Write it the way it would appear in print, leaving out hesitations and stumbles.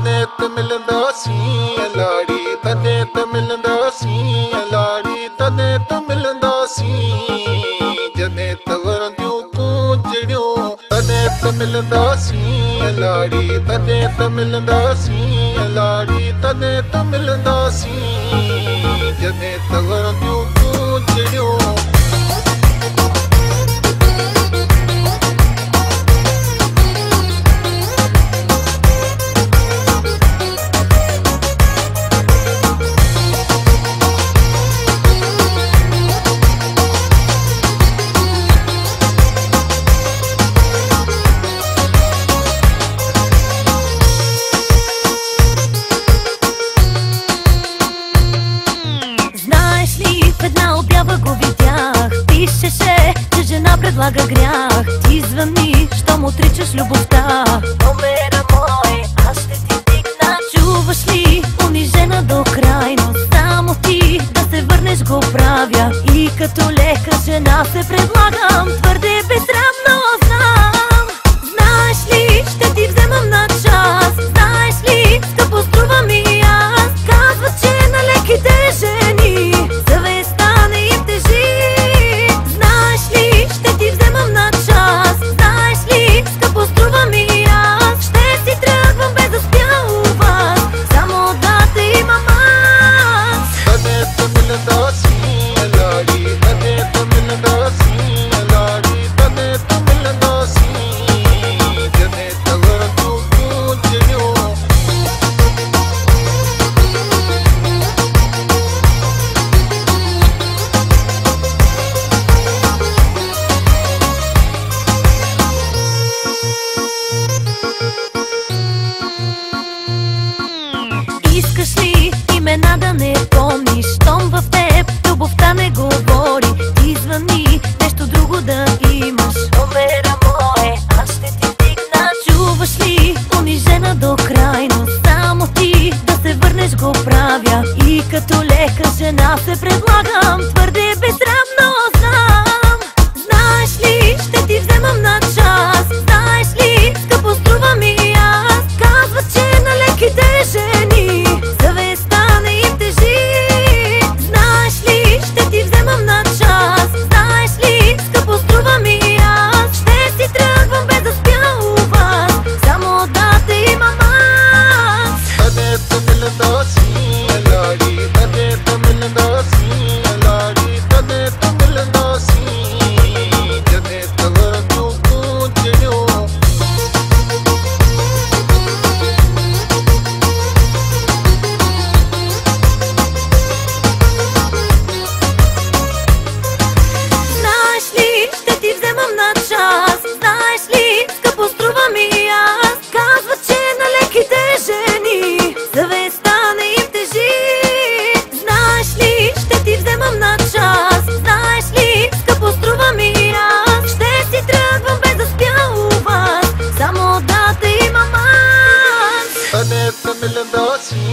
तने त मिलंदा सी लाड़ी तने त मिलंदा सी लाड़ी तने त मिलंदा सी जने त वरंदियूं तूं जड़ियो तने त मिलंदा सी लाड़ी तने त मिलंदा सी लाड़ी तने त मिलंदा सी जने त वरंदियूं तूं जड़ियो го видях, пишеше, че жена предлага грях. Ти звъни, щом отричаш любовта. Номера мой, аз ще ти дигна. Чуваш ли, унижена до крайност, само ти да се върнеш го правя. И като лека жена се предлагам, твърде безсрамно знам. Знаеш ли, ще ти вземам на час. Знаеш ли, скъпо струва ми аз. Казват, че на леките жени съвестта не им тежи. Знаеш ли, ще ти вземам на час. Знаеш ли, скъпо струва ми аз. Ще си тръгвам без да спя у вас, само да те имам аз. Тане та миланда си लाड़ी तने त मिलंदा सी लाड़ी तने त मिलंदा सी जने त वरंदियूं तूं जड़ियो Искаш ли имена да не помниш, щом в теб любовта не говори? Ти звъни, нещо друго да имаш. Номера мой, аз ще ти дигна. Чуваш ли, унижена до крайност, само ти да се върнеш го правя. И като лека жена се предлагам, твърде безсрамно знам. Знаеш ли, ще ти вземам на час. Знаеш ли, скъпо струва ми аз. Казват, че на леките жени съвестта не им тежи. Знаеш ли, ще ти вземам на час. Знаеш ли, скъпо струва ми аз. Ще си тръгвам без да спя у вас, само да те имам аз. तने त मिलंदा सी लाड़ी तने त मिलंदा सी लाड़ी तने त मिलंदा सी जने त वरंदियूं तूं जड़ियो Знаеш ли, ще ти вземам на час. Знаеш ли, скъпо струва ми аз. Казват, че на леките жени съвестта не им тежи. Знаеш ли, ще ти вземам на час. Знаеш ли, скъпо струва ми аз. Ще си тръгвам без да спя у вас, само да те имам аз. तने त मिलंदा सी